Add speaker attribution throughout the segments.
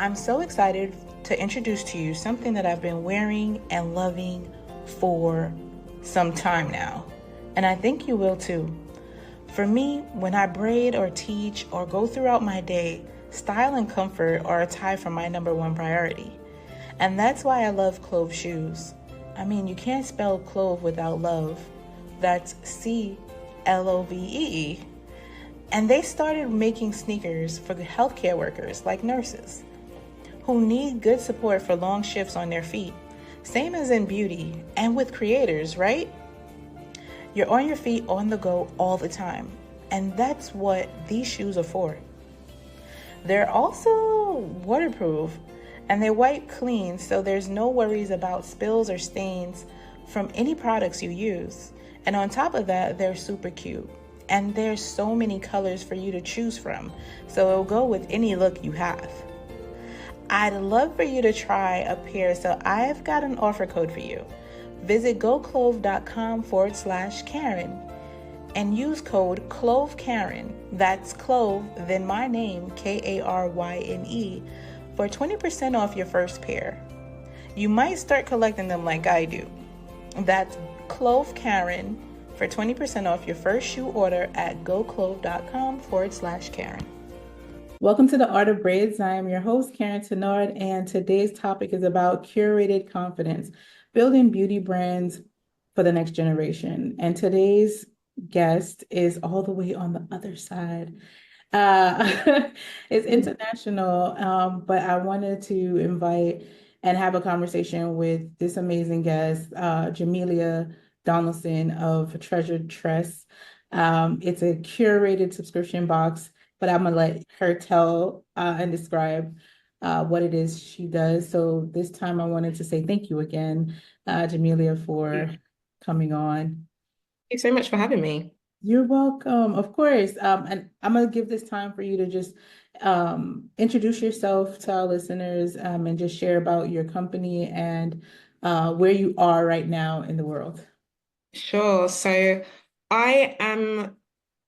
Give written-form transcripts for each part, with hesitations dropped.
Speaker 1: I'm so excited to introduce to you something that I've been wearing and loving for some time now, and I think you will too. For me, when I braid or teach or go throughout my day, style and comfort are a tie for my number one priority. And that's why I love Clove shoes. I mean, you can't spell clove without love. That's Clove. And they started making sneakers for the healthcare workers like nurses who need good support for long shifts on their feet. Same as in beauty and with creators, right? You're on your feet on the go all the time. And that's what these shoes are for. They're also waterproof and they wipe clean, so there's no worries about spills or stains from any products you use. And on top of that, they're super cute. And there's so many colors for you to choose from, so it'll go with any look you have. I'd love for you to try a pair, so I've got an offer code for you. Visit goclove.com/Karyne and use code CLOVEKARYNE, that's Clove, then my name, Karyne, for 20% off your first pair. You might start collecting them like I do. That's Clove Karyne for 20% off your first shoe order at goclove.com/Karyne. Welcome to the Art of Braids. I am your host, Karyne Tenard, and today's topic is about curated confidence, building beauty brands for the next generation. And today's guest is all the way on the other side. It's international, but I wanted to invite and have a conversation with this amazing guest, Jamelia Donaldson of Treasure Tress. It's a curated subscription box, but I'm gonna let her tell and describe what it is she does. So this time I wanted to say thank you again, Jamelia, for coming on.
Speaker 2: You so much for having me.
Speaker 1: You're welcome, of course. And I'm gonna give this time for you to just introduce yourself to our listeners and just share about your company and where you are right now in the world.
Speaker 2: Sure. So I am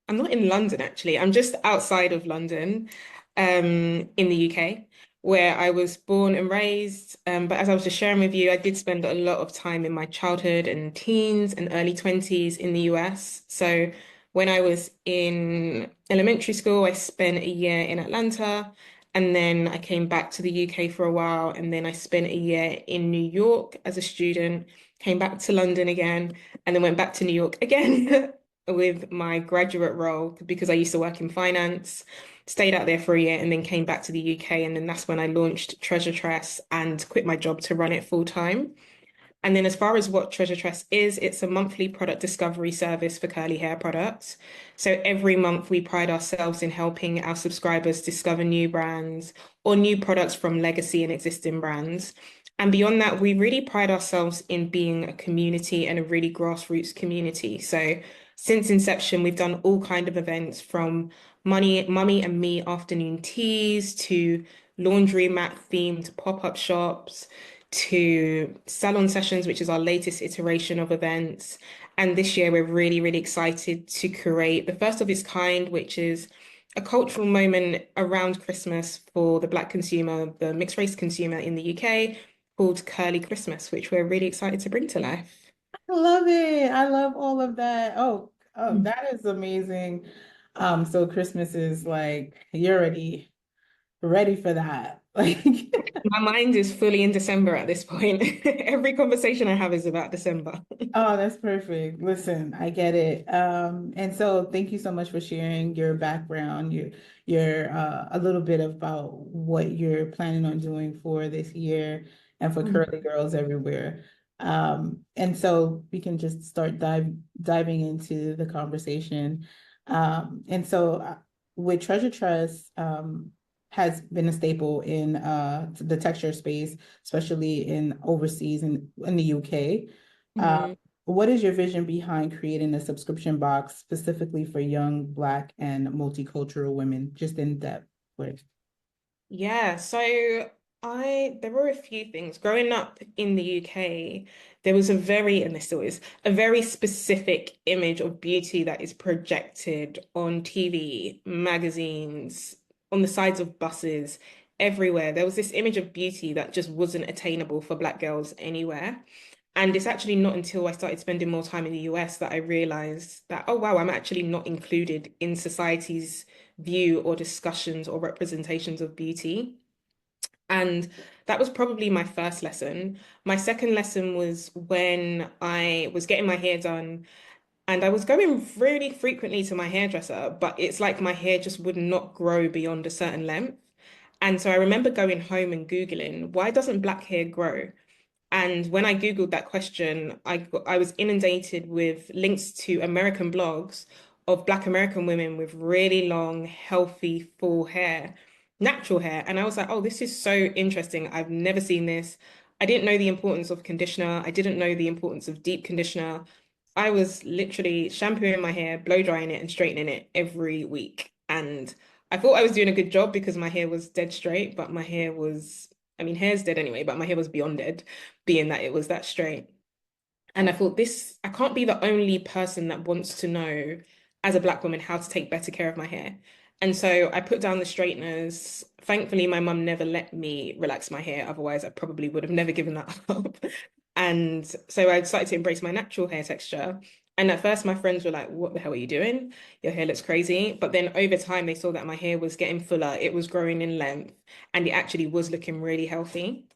Speaker 2: I'm not in London actually. I'm just outside of London, in the UK, where I was born and raised. But as I was just sharing with you, I did spend a lot of time in my childhood and teens and early 20s in the US. So when I was in elementary school, I spent a year in Atlanta, and then I came back to the UK for a while, and then I spent a year in New York as a student, came back to London again, and then went back to New York again with my graduate role because I used to work in finance, stayed out there for a year and then came back to the UK. And then that's when I launched Treasure Tress and quit my job to run it full time. And then as far as what Treasure Tress is, it's a monthly product discovery service for curly hair products. So every month we pride ourselves in helping our subscribers discover new brands or new products from legacy and existing brands. And beyond that, we really pride ourselves in being a community and a really grassroots community. So since inception, we've done all kind of events from mummy and me afternoon teas to laundry mat themed pop-up shops to salon sessions, which is our latest iteration of events. And this year, we're really, really excited to create the first of its kind, which is a cultural moment around Christmas for the Black consumer, the mixed race consumer in the UK, called Curly Christmas, which we're really excited to bring to life.
Speaker 1: I love it. I love all of that. Oh, that is amazing. So Christmas is like you're already ready for that. Like
Speaker 2: My mind is fully in December at this point. Every conversation I have is about December.
Speaker 1: Oh, that's perfect. Listen, I get it. And so thank you so much for sharing your background, your a little bit about what you're planning on doing for this year and for curly girls everywhere. And so we can just start diving into the conversation. And so with Treasure Trust, has been a staple in the texture space, especially in overseas and in the UK.
Speaker 2: Mhm.
Speaker 1: What is your vision behind creating a subscription box specifically for young Black and multicultural women, just in depth? With?
Speaker 2: Yeah, so there were a few things. Growing up in the UK, there was a very, and there still is, a very specific image of beauty that is projected on TV, magazines, on the sides of buses, everywhere. There was this image of beauty that just wasn't attainable for Black girls anywhere. And it's actually not until I started spending more time in the US that I realized that, oh, wow, I'm actually not included in society's view or discussions or representations of beauty. And that was probably my first lesson. My second lesson was when I was getting my hair done and I was going really frequently to my hairdresser, but it's like my hair just would not grow beyond a certain length. And so I remember going home and Googling, why doesn't black hair grow? And when I Googled that question, I was inundated with links to American blogs of Black American women with really long, healthy, full hair, natural hair. And I was like, oh, this is so interesting. I've never seen this. I didn't know the importance of conditioner. I didn't know the importance of deep conditioner. I was literally shampooing my hair, blow drying it, and straightening it every week. And I thought I was doing a good job because my hair was dead straight, but my hair was, I mean, hair's dead anyway, but my hair was beyond dead, being that it was that straight. And I thought, I can't be the only person that wants to know, as a Black woman, how to take better care of my hair. And so I put down the straighteners. Thankfully, my mum never let me relax my hair. Otherwise, I probably would have never given that up. And so I started to embrace my natural hair texture. And at first, my friends were like, what the hell are you doing? Your hair looks crazy. But then over time, they saw that my hair was getting fuller, it was growing in length, and it actually was looking really healthy.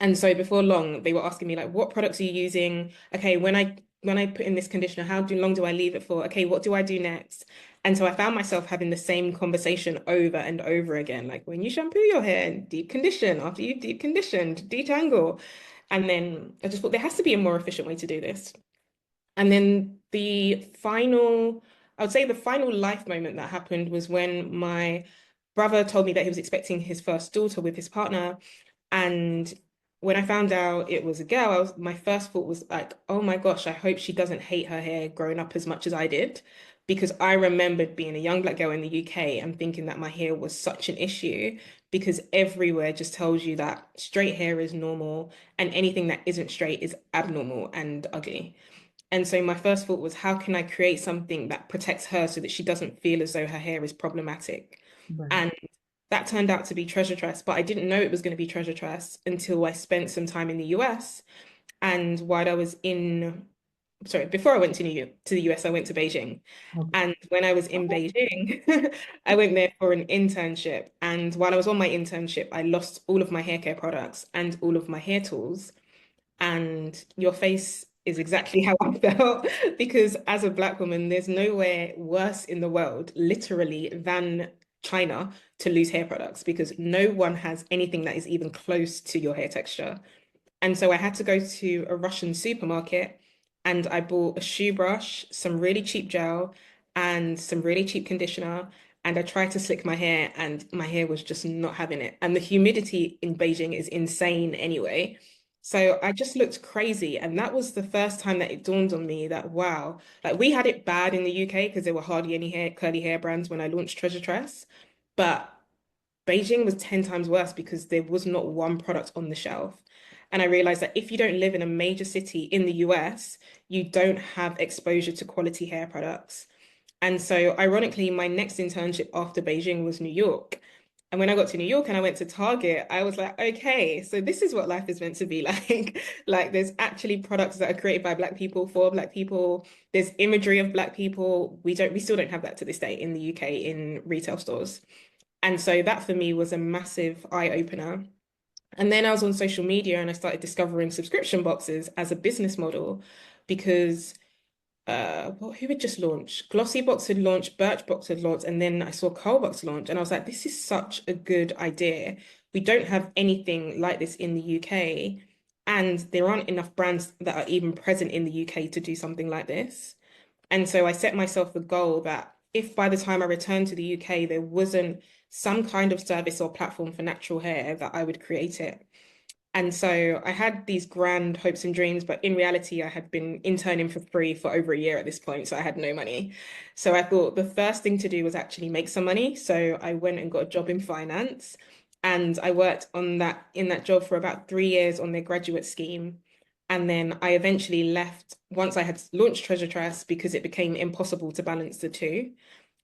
Speaker 2: And so before long, they were asking me like, what products are you using? Okay, when I put in this conditioner, long do I leave it for? Okay, what do I do next? And so I found myself having the same conversation over and over again. Like when you shampoo your hair, deep condition. After you've deep conditioned, detangle. And then I just thought there has to be a more efficient way to do this. And then I would say the final life moment that happened was when my brother told me that he was expecting his first daughter with his partner. And when I found out it was a girl, my first thought was like, oh my gosh, I hope she doesn't hate her hair growing up as much as I did. Because I remembered being a young Black girl in the UK and thinking that my hair was such an issue because everywhere just tells you that straight hair is normal and anything that isn't straight is abnormal and ugly. And so my first thought was, how can I create something that protects her so that she doesn't feel as though her hair is problematic?
Speaker 1: Right.
Speaker 2: And that turned out to be Treasure Tress, but I didn't know it was going to be Treasure Tress until I spent some time in the US. And while I was in, sorry, before I went to the US, I went to Beijing.
Speaker 1: Okay.
Speaker 2: And when I was in Beijing, I went there for an internship. And while I was on my internship, I lost all of my hair care products and all of my hair tools. And your face is exactly how I felt because as a Black woman, there's nowhere worse in the world, literally, than China to lose hair products because no one has anything that is even close to your hair texture. And so I had to go to a Russian supermarket and I bought a shoe brush, some really cheap gel, and some really cheap conditioner. And I tried to slick my hair, and my hair was just not having it. And the humidity in Beijing is insane anyway. So I just looked crazy. And that was the first time that it dawned on me that, wow, like we had it bad in the UK because there were hardly any curly hair brands when I launched Treasure Tress. But Beijing was 10 times worse because there was not one product on the shelf. And I realized that if you don't live in a major city in the US, you don't have exposure to quality hair products. And so, ironically, my next internship after Beijing was New York. And when I got to New York and I went to Target, I was like, okay, so this is what life is meant to be like. Like, there's actually products that are created by Black people for Black people. There's imagery of Black people. We still don't have that to this day in the UK in retail stores. And so that for me was a massive eye opener. And then I was on social media and I started discovering subscription boxes as a business model because well, who had just launched? Glossybox had launched, Birchbox had launched, and then I saw Carlbox launch, and I was like, this is such a good idea. We don't have anything like this in the UK, and there aren't enough brands that are even present in the UK to do something like this. And so I set myself the goal that if by the time I returned to the UK, there wasn't some kind of service or platform for natural hair, that I would create it. And so I had these grand hopes and dreams, but in reality, I had been interning for free for over a year at this point, so I had no money. So I thought the first thing to do was actually make some money. So I went and got a job in finance, and I worked on that in that job for about 3 years on their graduate scheme. And then I eventually left once I had launched Treasure Trust because it became impossible to balance the two.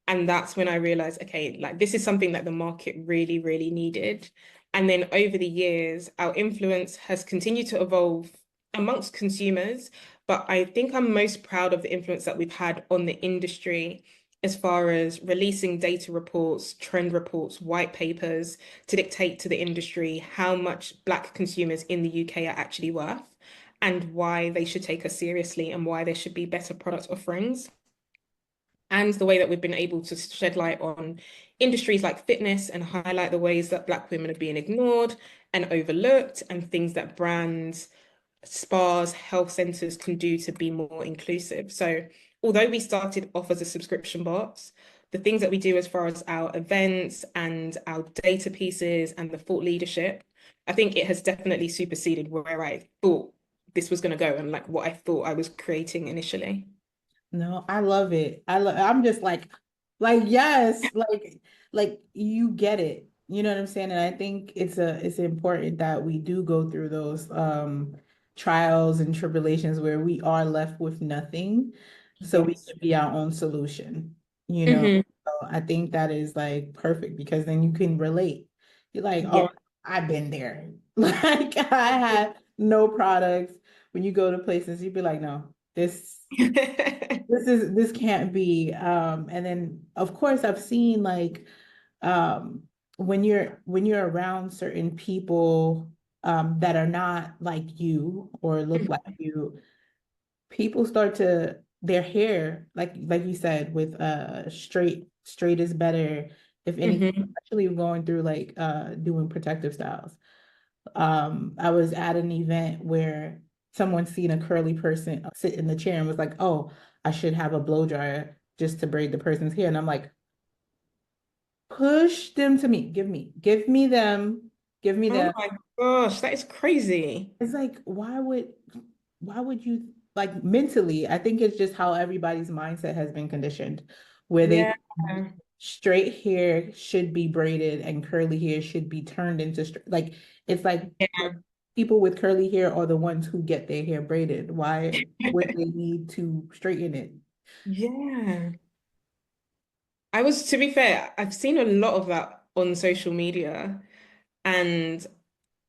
Speaker 2: And that's when I realized, okay, like this is something that the market really, really needed. And then over the years, our influence has continued to evolve amongst consumers. But I think I'm most proud of the influence that we've had on the industry as far as releasing data reports, trend reports, white papers to dictate to the industry how much Black consumers in the UK are actually worth and why they should take us seriously and why there should be better product offerings and the way that we've been able to shed light on industries like fitness and highlight the ways that Black women are being ignored and overlooked, and things that brands, spas, health centers can do to be more inclusive. So, although we started off as a subscription box, the things that we do as far as our events and our data pieces and the thought leadership, I think it has definitely superseded where I thought this was going to go and like what I thought I was creating initially.
Speaker 3: No, I love it. I'm just yes, like you get it. You know what I'm saying? And I think it's important that we do go through those trials and tribulations where we are left with nothing so we
Speaker 2: Yes.
Speaker 3: can be our own solution, you know.
Speaker 2: Hmm.
Speaker 3: So I think that is like perfect because then you can relate. You're like,
Speaker 2: Yeah.
Speaker 3: oh, I've been there. Like I had no products. When you go to places, you'd be like, no, this can't be. And then of course I've seen like um when you're around certain people that are not like you or look like you, people start to their hair, like you said, with straight is better, if anything,
Speaker 2: Hmm.
Speaker 3: especially going through like doing protective styles. I was at an event where someone seen a curly person sit in the chair and was like, "Oh, I should have a blow dryer just to braid the person's hair." And I'm like, "Push them to me. Give me them. Give me
Speaker 2: Oh
Speaker 3: them."
Speaker 2: my gosh, that is crazy.
Speaker 3: It's like, why would you like mentally? I think it's just how everybody's mindset has been conditioned, where they
Speaker 2: Yeah.
Speaker 3: think straight hair should be braided and curly hair should be turned into straight. Like it's like
Speaker 2: Yeah.
Speaker 3: people with curly hair are the ones who get their hair braided. Why would they need to straighten it?
Speaker 2: Yeah. To be fair, I've seen a lot of that on social media. And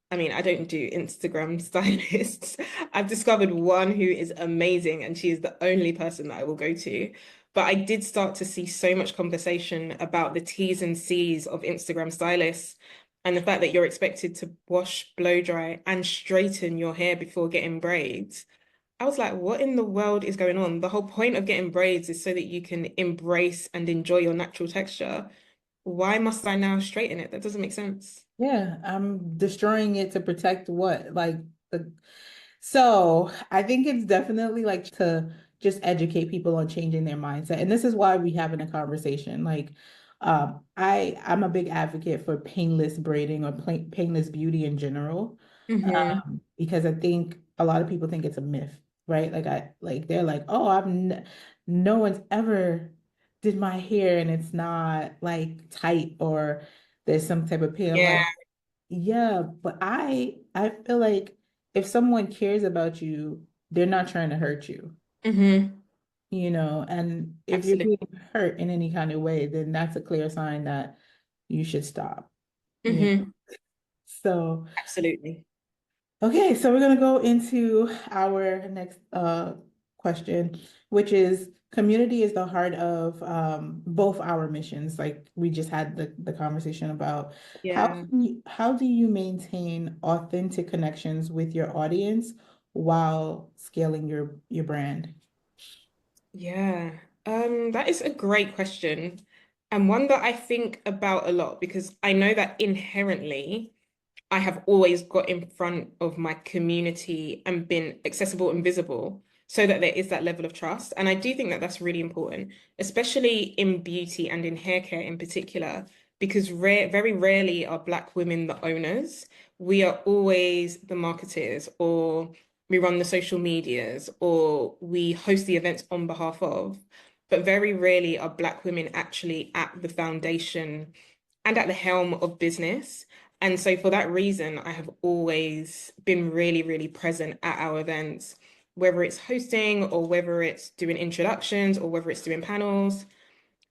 Speaker 2: I mean, I don't do Instagram stylists. I've discovered one who is amazing, and she is the only person that I will go to. But I did start to see so much conversation about the T's and C's of Instagram stylists and the fact that you're expected to wash, blow dry, and straighten your hair before getting braids. I was like, what in the world is going on? The whole point of getting braids is so that you can embrace and enjoy your natural texture. Why must I now straighten it? That doesn't make sense.
Speaker 3: Yeah, I'm destroying it to protect what? Like the so I think it's definitely like to just educate people on changing their mindset. And this is why we having a conversation. Like I'm a big advocate for painless braiding or painless beauty in general.
Speaker 2: Hmm.
Speaker 3: Because I think a lot of people think it's a myth, right? They're like, oh, no one's ever did my hair and it's not like tight or there's some type of pain. I'm
Speaker 2: Yeah.
Speaker 3: like, yeah, but I feel like if someone cares about you, they're not trying to hurt you,
Speaker 2: Hmm.
Speaker 3: and if you're
Speaker 2: Absolutely.
Speaker 3: being hurt in any kind of way, then that's a clear sign that you should stop. You know?
Speaker 2: Hmm.
Speaker 3: So,
Speaker 2: Absolutely.
Speaker 3: okay, so we're gonna go into our next question, which is community is the heart of both our missions. Like we just had the conversation about
Speaker 2: Yeah.
Speaker 3: how do you maintain authentic connections with your audience while scaling your brand?
Speaker 2: Yeah. That is a great question and one that I think about a lot because I know that inherently I have always got in front of my community and been accessible and visible so that there is that level of trust. And I do think that that's really important, especially in beauty and in hair care in particular, because very rarely are Black women the owners. We are always the marketers, or we run the social medias, or we host the events on behalf of. But very rarely are Black women actually at the foundation and at the helm of business. And so for that reason, I have always been really, really present at our events, whether it's hosting or whether it's doing introductions or whether it's doing panels.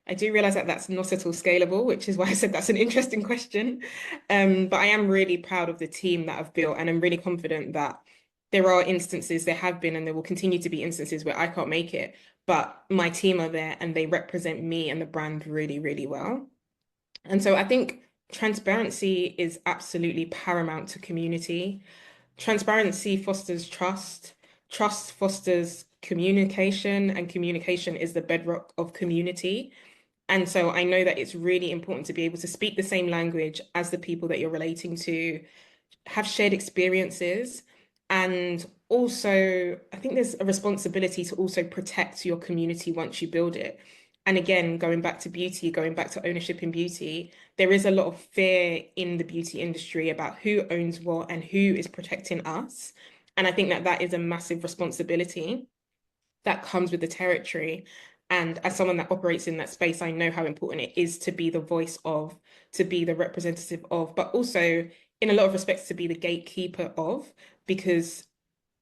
Speaker 2: I do realize that that's not at all scalable, which is why I said that's an interesting question. But I am really proud of the team that I've built, and I'm really confident that there are instances, there have been, and there will continue to be instances where I can't make it, but my team are there and they represent me and the brand really, really well. And so I think transparency is absolutely paramount to community. Transparency fosters trust. Trust fosters communication, and communication is the bedrock of community. And so I know that it's really important to be able to speak the same language as the people that you're relating to, have shared experiences, and also I think there's a responsibility to also protect your community once you build it. And again, going back to beauty, going back to ownership in beauty, there is a lot of fear in the beauty industry about who owns what and who is protecting us. And I think that that is a massive responsibility that comes with the territory. And as someone that operates in that space, I know how important it is to be the voice of, to be the representative of, but also in a lot of respects to be the gatekeeper of, because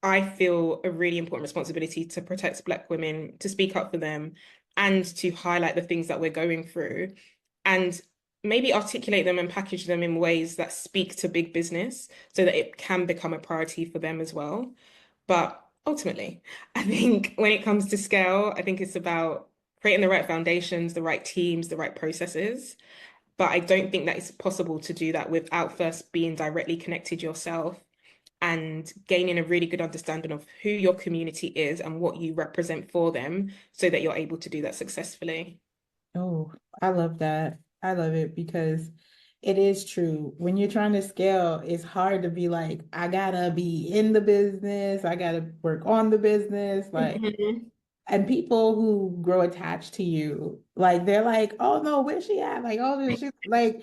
Speaker 2: I feel a really important responsibility to protect Black women, to speak up for them, and to highlight the things that we're going through, and maybe articulate them and package them in ways that speak to big business so that it can become a priority for them as well. But ultimately, I think when it comes to scale, I think it's about creating the right foundations, the right teams, the right processes. But I don't think that it's possible to do that without first being directly connected yourself and gaining a really good understanding of who your community is and what you represent for them so that you're able to do that successfully.
Speaker 3: Oh, I love that. I love it because it is true. When you're trying to scale, it's hard to be like, I gotta be in the business, I gotta work on the business. Like,
Speaker 2: Mhm.
Speaker 3: and people who grow attached to you, like they're like, oh no, where's she at? Like, oh, she's like,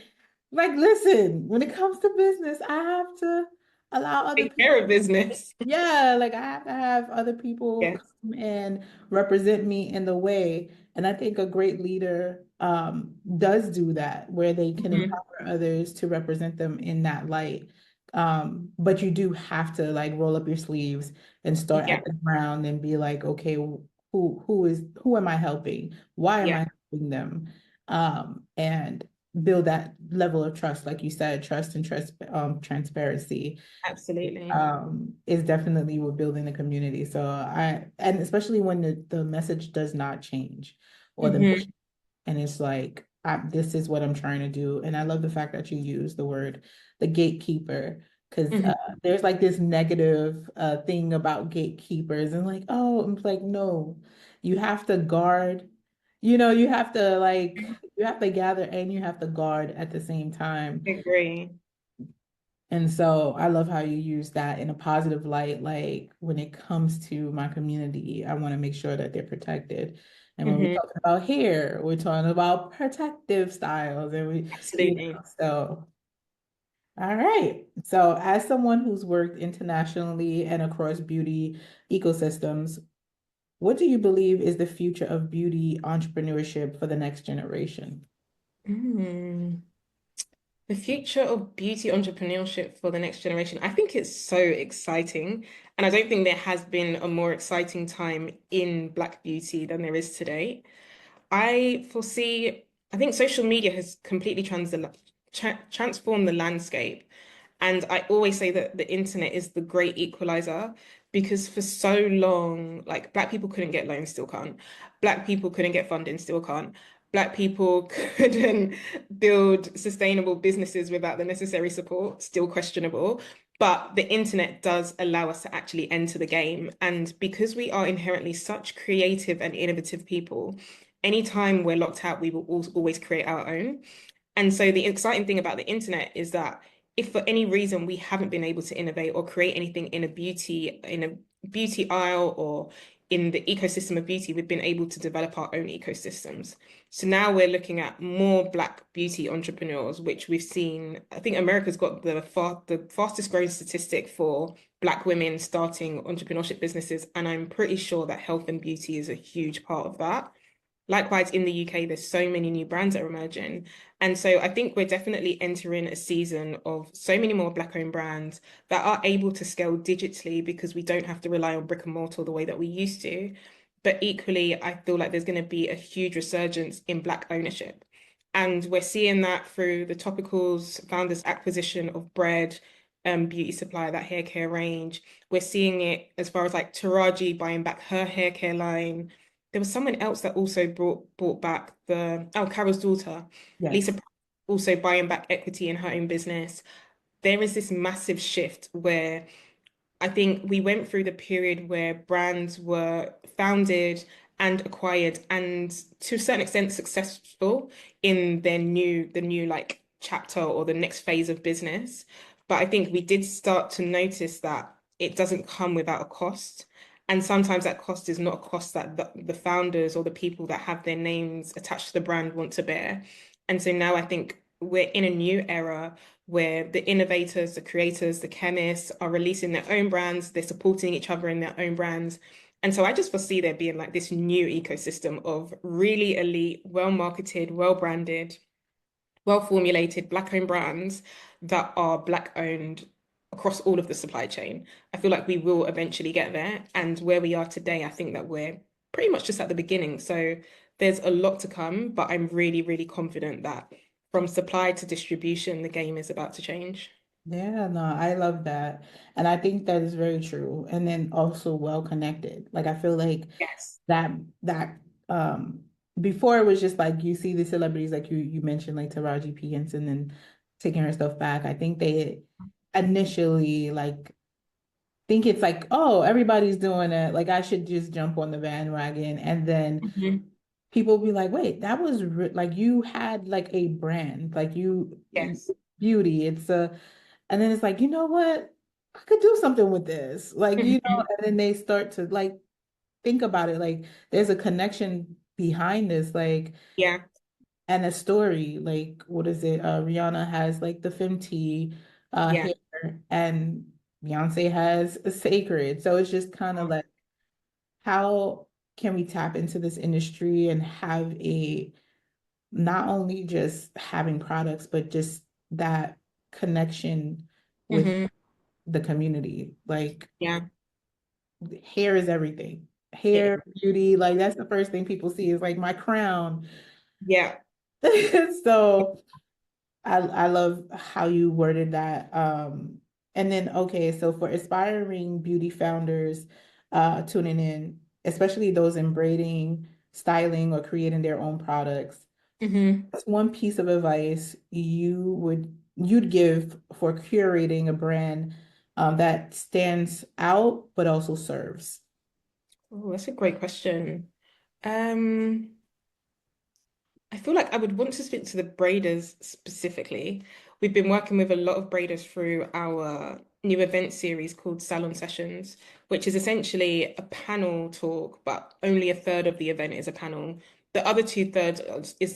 Speaker 3: listen, when it comes to business, I have to allow other
Speaker 2: Take care of
Speaker 3: people.
Speaker 2: business.
Speaker 3: Yeah, like I have to have other people
Speaker 2: Yes.
Speaker 3: come and represent me in the way. And I think a great leader does do that, where they can
Speaker 2: Mhm.
Speaker 3: empower others to represent them in that light. But you do have to like roll up your sleeves and start
Speaker 2: Yeah.
Speaker 3: at the ground and be like, okay, who am I helping? Why am
Speaker 2: Yeah.
Speaker 3: I helping them? And build that level of trust, like you said, trust and transparency
Speaker 2: Absolutely.
Speaker 3: is definitely what building the community. So and especially when the message does not change or the
Speaker 2: Hmm.
Speaker 3: mission, and it's like, this is what I'm trying to do. And I love the fact that you use the word, the gatekeeper, because
Speaker 2: Hmm.
Speaker 3: there's like this negative thing about gatekeepers and like, oh, I'm like, no, you have to guard, you have to like, you have to gather and you have to guard at the same time.
Speaker 2: Agree.
Speaker 3: And so I love how you use that in a positive light. Like when it comes to my community, I want to make sure that they're protected. And when we're
Speaker 2: Hmm.
Speaker 3: talking about hair, we're talking about protective styles and
Speaker 2: Absolutely.
Speaker 3: so all right. So as someone who's worked internationally and across beauty ecosystems, what do you believe is the future of beauty entrepreneurship for the next generation?
Speaker 2: Mm. The future of beauty entrepreneurship for the next generation. I think it's so exciting. And I don't think there has been a more exciting time in Black beauty than there is today. I foresee, I think social media has completely transformed the landscape. And I always say that the internet is the great equalizer because for so long, like Black people couldn't get loans, still can't. Black people couldn't get funding, still can't. Black people couldn't build sustainable businesses without the necessary support, still questionable. But the internet does allow us to actually enter the game. And because we are inherently such creative and innovative people, anytime we're locked out, we will always create our own. And so the exciting thing about the internet is that if for any reason we haven't been able to innovate or create anything in a beauty aisle or in the ecosystem of beauty, we've been able to develop our own ecosystems. So now we're looking at more Black beauty entrepreneurs, which we've seen. I think America's got the fastest growing statistic for Black women starting entrepreneurship businesses, and I'm pretty sure that health and beauty is a huge part of that. Likewise, in the UK, there's so many new brands that are emerging. And so I think we're definitely entering a season of so many more Black-owned brands that are able to scale digitally because we don't have to rely on brick and mortar the way that we used to. but equally, I feel like there's going to be a huge resurgence in Black ownership. And we're seeing that through the Topicals founders' acquisition of Bread, beauty supply, that hair care range. We're seeing it as far as like Taraji buying back her hair care line. There was someone else that also bought back Carol's daughter,
Speaker 3: Yes.
Speaker 2: Lisa, also buying back equity in her own business. There is this massive shift where I think we went through the period where brands were founded and acquired and to a certain extent successful in the new like chapter or the next phase of business. But I think we did start to notice that it doesn't come without a cost. And sometimes that cost is not a cost that the founders or the people that have their names attached to the brand want to bear. And so now I think we're in a new era where the innovators, the creators, the chemists are releasing their own brands, they're supporting each other in their own brands. And so I just foresee there being like this new ecosystem of really elite, well marketed, well branded, well formulated Black owned brands that are Black owned across all of the supply chain. I feel like we will eventually get there. And where we are today, I think that we're pretty much just at the beginning. So there's a lot to come, but I'm really, really confident that from supply to distribution, the game is about to change.
Speaker 3: Yeah, no, I love that. And I think that is very true. And then also well connected. Like I feel like
Speaker 2: Yes.
Speaker 3: that before it was just like you see the celebrities like you mentioned like Taraji P. Henson and taking her stuff back. I think they initially like think it's like, oh, everybody's doing it. Like I should just jump on the bandwagon. And then
Speaker 2: Mhm.
Speaker 3: people be like, wait, that was like you had like a brand, like you
Speaker 2: Yes.
Speaker 3: beauty. It's a and then it's like, you know what? I could do something with this. Like,
Speaker 2: Mhm.
Speaker 3: and then they start to like think about it. Like, there's a connection behind this, like,
Speaker 2: Yeah.
Speaker 3: and a story. Like, what is it? Rihanna has like the Fenty
Speaker 2: Yeah.
Speaker 3: hair, and Beyonce has a Sacred. So it's just kind of like, how can we tap into this industry and have a not only just having products, but just that connection with
Speaker 2: Hmm.
Speaker 3: the community. Like
Speaker 2: Yeah.
Speaker 3: hair is everything.
Speaker 2: It-
Speaker 3: Hair, beauty, like that's the first thing people see is like my crown.
Speaker 2: yeah.
Speaker 3: So I love how you worded that. And then okay, so for aspiring beauty founders tuning in, especially those in braiding, styling, or creating their own products,
Speaker 2: Hmm.
Speaker 3: what's one piece of advice you'd give for curating a brand that stands out but also serves?
Speaker 2: Oh, that's a great question. Um, I feel like I would want to speak to the braiders specifically. We've been working with a lot of braiders through our new event series called Salon Sessions, which is essentially a panel talk, but only a third of the event is a panel. The other two-thirds is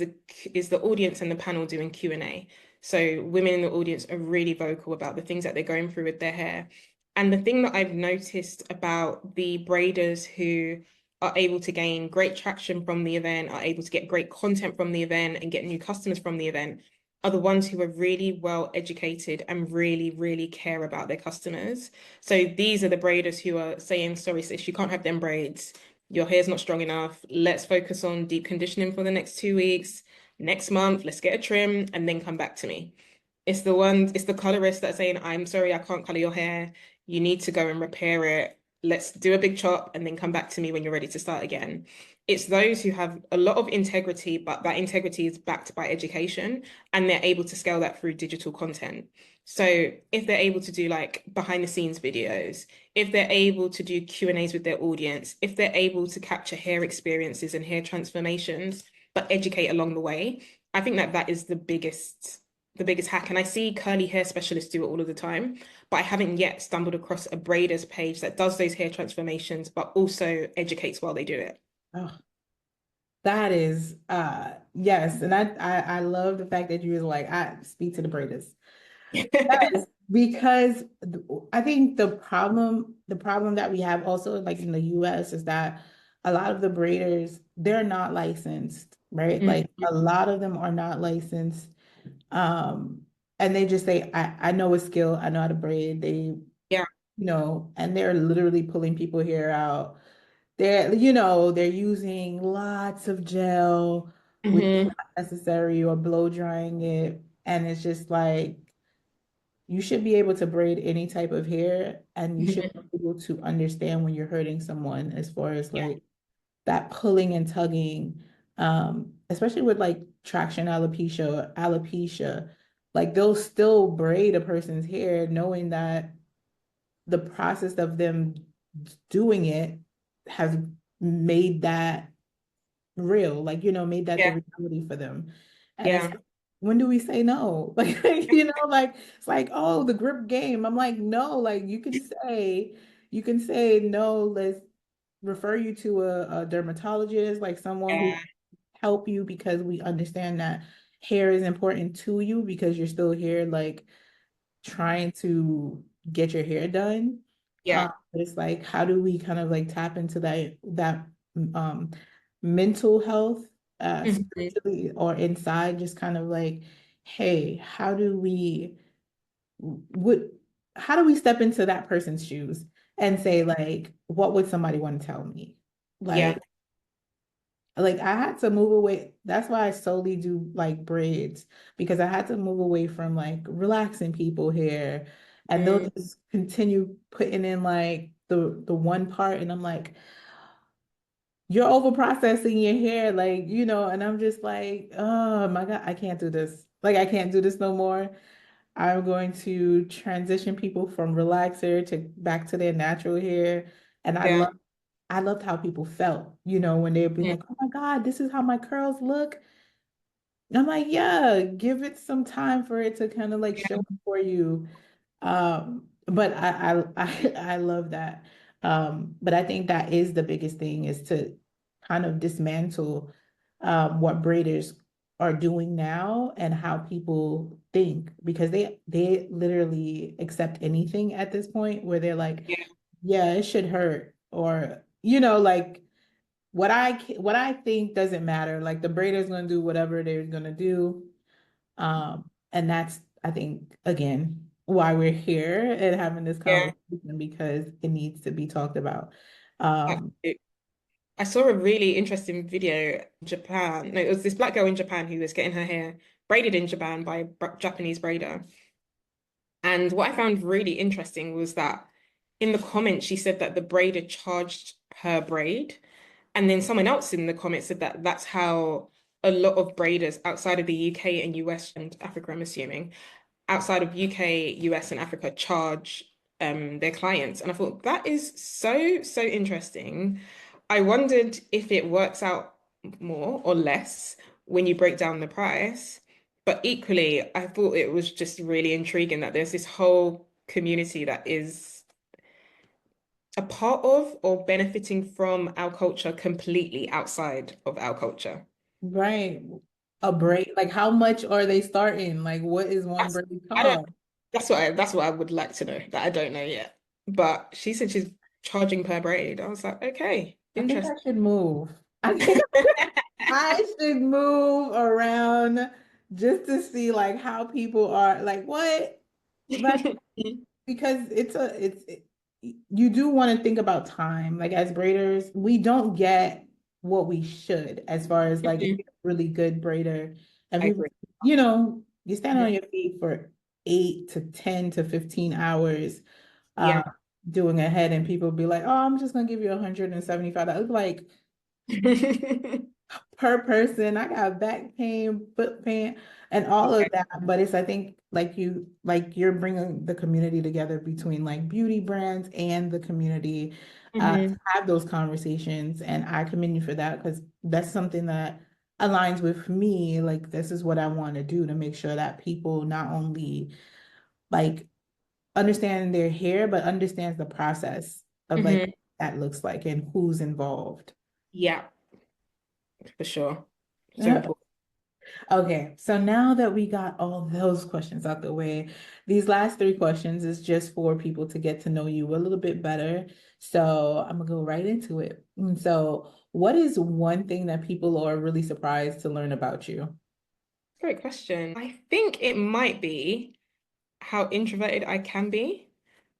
Speaker 2: the audience and the panel doing Q&A. So women in the audience are really vocal about the things that they're going through with their hair. And the thing that I've noticed about the braiders who are able to gain great traction from the event, are able to get great content from the event and get new customers from the event, are the ones who are really well educated and really, really care about their customers. So these are the braiders who are saying, sorry, sis, you can't have them braids. Your hair's not strong enough. Let's focus on deep conditioning for the next 2 weeks. Next month, let's get a trim and then come back to me. It's the colorist that's saying, I'm sorry, I can't color your hair. You need to go and repair it. Let's do a big chop and then come back to me when you're ready to start again. It's those who have a lot of integrity, but that integrity is backed by education and they're able to scale that through digital content. So if they're able to do like behind the scenes videos, if they're able to do Q&As with their audience, if they're able to capture hair experiences and hair transformations, but educate along the way, I think that that is the biggest hack. And I see curly hair specialists do it all of the time, but I haven't yet stumbled across a braiders page that does those hair transformations, but also educates while they do it.
Speaker 3: Oh, that is yes, and I love the fact that you was like I speak to the braiders. Yes, because I think the problem that we have also like in the US is that a lot of the braiders they're not licensed, right? Like
Speaker 2: Mhm.
Speaker 3: a lot of them are not licensed. Um, and they just say, I know a skill, I know how to braid. They,
Speaker 2: Yeah.
Speaker 3: and they're literally pulling people hair out they're using lots of gel, which is
Speaker 2: Hmm.
Speaker 3: not necessary, or blow drying it. And it's just like, you should be able to braid any type of hair, and you should be able to understand when you're hurting someone as far as
Speaker 2: Yeah,
Speaker 3: like that pulling and tugging, especially with like traction alopecia, like they'll still braid a person's hair knowing that the process of them doing it has made that real, like, made that the
Speaker 2: yeah,
Speaker 3: reality for them. And it's
Speaker 2: yeah,
Speaker 3: like, when do we say no? Like, like it's like, oh, the grip game. I'm like, no, like you can say no, let's refer you to a dermatologist, like someone who
Speaker 2: yeah,
Speaker 3: help you, because we understand that hair is important to you because you're still here, like trying to get your hair done.
Speaker 2: yeah.
Speaker 3: But it's like, how do we kind of like tap into that um mental health,
Speaker 2: Hmm.
Speaker 3: spiritually or inside, just kind of like, hey, would how do we step into that person's shoes and say, like, what would somebody want to tell me?
Speaker 2: Yeah.
Speaker 3: Like I had to move away. That's why I solely do like braids, because I had to move away from like relaxing people hair, and they'll
Speaker 2: Mm.
Speaker 3: just continue putting in like the one part, and I'm like, you're over processing your hair, like, and I'm just like, oh my God, I can't do this. Like I can't do this no more. I'm going to transition people from relaxer to back to their natural hair. And
Speaker 2: Yeah.
Speaker 3: I loved how people felt, when they'd be
Speaker 2: Mm.
Speaker 3: like, oh my God, this is how my curls look. I'm like, yeah, give it some time for it to kind of like show
Speaker 2: Yeah.
Speaker 3: up for you. But I love that. But I think that is the biggest thing, is to kind of dismantle what braiders are doing now and how people think, because they literally accept anything at this point, where they're like,
Speaker 2: Yeah.
Speaker 3: yeah, it should hurt, or like what I think doesn't matter. Like the braider's gonna do whatever they're gonna do. And that's, I think, again, why we're here and having this
Speaker 2: Yeah.
Speaker 3: conversation, because it needs to be talked about. Um,
Speaker 2: Absolutely. I saw a really interesting video in Japan. No, it was this black girl in Japan who was getting her hair braided in Japan by a Japanese braider. And what I found really interesting was that in the comments, she said that the braider charged per braid. And then someone else in the comments said that that's how a lot of braiders outside of the UK and US and Africa, I'm assuming, outside of UK, US, and Africa charge their clients. And I thought that is so, so interesting. I wondered if it works out more or less when you break down the price. But equally, I thought it was just really intriguing that there's this whole community that is a part of or benefiting from our culture completely outside of our culture.
Speaker 3: right. A braid, like how much are they starting? Like what is one
Speaker 2: That's
Speaker 3: braid
Speaker 2: I don't
Speaker 3: cost?
Speaker 2: that's what I would like to know that I don't know yet. But she said she's charging per braid. I was like, okay,
Speaker 3: I think I
Speaker 2: interesting.
Speaker 3: should move. I think I should move around just to see like how people are, like what, like, because you do want to think about time. Like as braiders, we don't get what we should, as far as like if
Speaker 2: Mhm.
Speaker 3: you're a really good braider and
Speaker 2: I
Speaker 3: people,
Speaker 2: agree.
Speaker 3: you stand
Speaker 2: Mhm.
Speaker 3: on your feet for 8 to 10 to 15 hours uh
Speaker 2: Yeah.
Speaker 3: doing a head, and people be like, oh, I'm just gonna give you $175. Like, per person. I got back pain, foot pain, and all of that. But I think, you're bringing the community together between like beauty brands and the community, to
Speaker 2: Mhm.
Speaker 3: have those conversations. And I commend you for that, because that's something that aligns with me. Like, this is what I want to do, to make sure that people not only like understand their hair, but understands the process of like
Speaker 2: Mhm.
Speaker 3: that looks like and who's involved.
Speaker 2: Yeah, for sure. So important.
Speaker 3: Okay, so now that we got all those questions out the way, these last three questions is just for people to get to know you a little bit better. So I'm gonna go right into it. And so, what is one thing that people are really surprised to learn about you?
Speaker 2: Great question. I think it might be how introverted I can be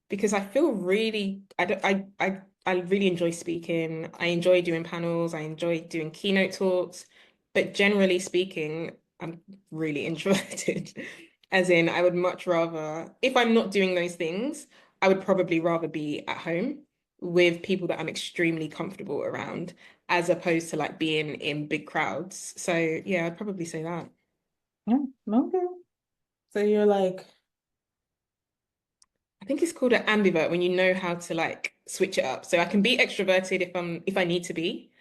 Speaker 2: because I feel really I don't I I really enjoy speaking. I enjoy doing panels. I enjoy doing keynote talks. But generally speaking, I'm really introverted. As in, I would much rather, if I'm not doing those things, I would probably rather be at home with people that I'm extremely comfortable around, as opposed to like being in big crowds. So yeah, I'd probably say that.
Speaker 3: Yeah, okay. So you're like,
Speaker 2: I think it's called an ambivert when you know how to like switch it up. So I can be extroverted if I need to be,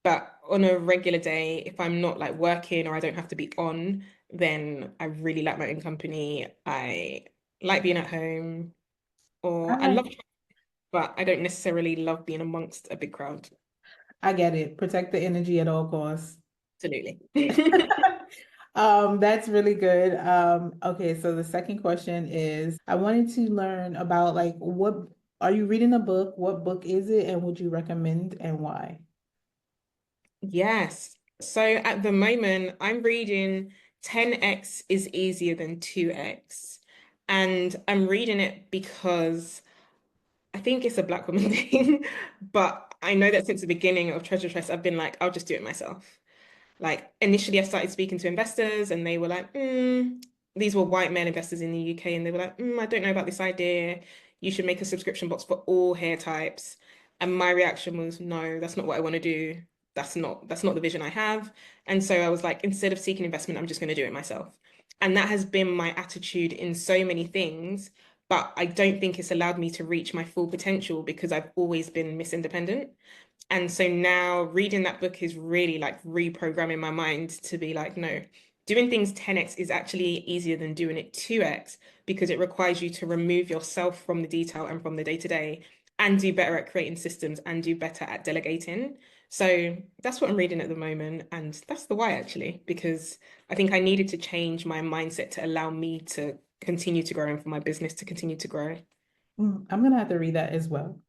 Speaker 2: but on a regular day, if I'm not like working or I don't have to be on, then I really like my own company. I like being at home,
Speaker 3: I
Speaker 2: or I
Speaker 3: like,
Speaker 2: love, but I don't necessarily love being amongst a big crowd.
Speaker 3: I get it. Protect the energy at all costs.
Speaker 2: Absolutely.
Speaker 3: That's really good. Okay, so the second question is, I wanted to learn about like what are you reading a book? What book is it, and would you recommend and why?
Speaker 2: Yes. So at the moment, I'm reading 10x is easier than 2x. And I'm reading it because I think it's a Black woman thing, but I know that since the beginning of Treasure Tress, I've been like, I'll just do it myself. Like initially, I started speaking to investors, and they were like, these were white male investors in the UK, and they were like, I don't know about this idea. You should make a subscription box for all hair types. And my reaction was, no, that's not what I want to do. That's not the vision I have. And so I was like, instead of seeking investment, I'm just going to do it myself. And that has been my attitude in so many things, but I don't think it's allowed me to reach my full potential because I've always been Miss Independent. And so now reading that book is really like reprogramming my mind to be like, no, doing things 10x is actually easier than doing it 2x because it requires you to remove yourself from the detail and from the day to day and do better at creating systems and do better at delegating. So that's what I'm reading at the moment. And that's the why actually, because I think I needed to change my mindset to allow me to continue to grow and for my business to continue to grow.
Speaker 3: I'm gonna have to read that as well.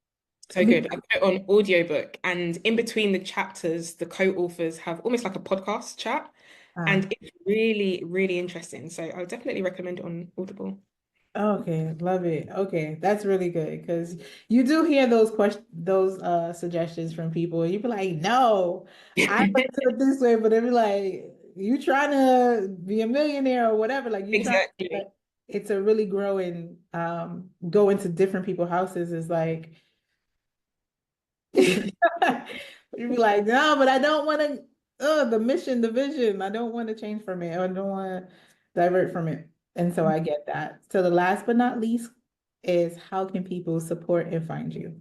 Speaker 2: So good. I put it on audiobook, and in between the chapters, the co-authors have almost like a podcast chat,
Speaker 3: Uh,
Speaker 2: and it's really, really interesting. So I would definitely recommend it on Audible.
Speaker 3: okay, love it. Okay, that's really good because you do hear those suggestions from people, and you be like, no, I would do it this way, but they be like, you trying to be a millionaire or whatever, like you trying
Speaker 2: Exactly.
Speaker 3: it's a really growing go into different people's houses is like you'd be like, no, but I don't want to the mission, the vision. I don't want to change from it. I don't want to divert from it. And so I get that. So the last but not least is how can people support and find you?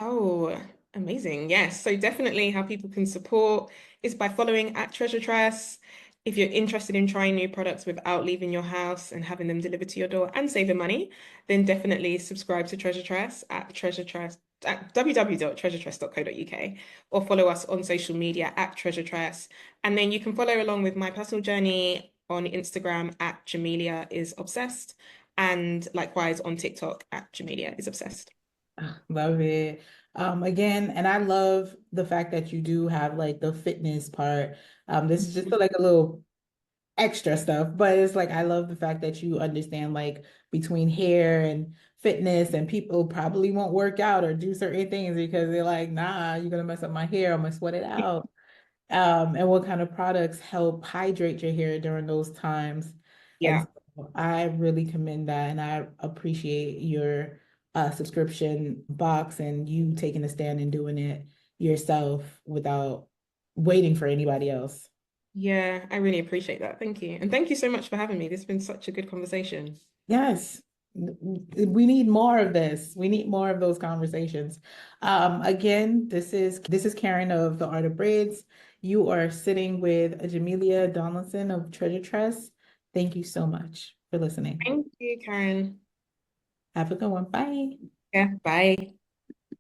Speaker 2: Oh, amazing. Yes. So definitely how people can support is by following at Treasure Tress. If you're interested in trying new products without leaving your house and having them delivered to your door and saving money, then definitely subscribe to Treasure Tress at Treasure Tress at www.treasuretress.co.uk or follow us on social media at Treasure Tress. And then you can follow along with my personal journey on Instagram at Jamelia is obsessed and likewise on TikTok at Jamelia is obsessed.
Speaker 3: Love it. Again, and I love the fact that you do have like the fitness part. This is just like a little extra stuff, but it's like I love the fact that you understand like between hair and fitness, and people probably won't work out or do certain things because they're like, nah, you're gonna mess up my hair, I'm gonna sweat it out. And what kind of products help hydrate your hair during those times. And
Speaker 2: Yeah.
Speaker 3: so I really commend that, and I appreciate your subscription box and you taking a stand and doing it yourself without waiting for anybody else.
Speaker 2: Yeah, I really appreciate that. Thank you. And thank you so much for having me. This has been such a good conversation.
Speaker 3: Yes, we need more of this. We need more of those conversations. Again, this is Karyne of The Art of Braids. You are sitting with Jamelia Donaldson of Treasure Tress. Thank you so much for listening.
Speaker 2: Thank you, Karen.
Speaker 3: Have a good one. Bye.
Speaker 2: Yeah, bye.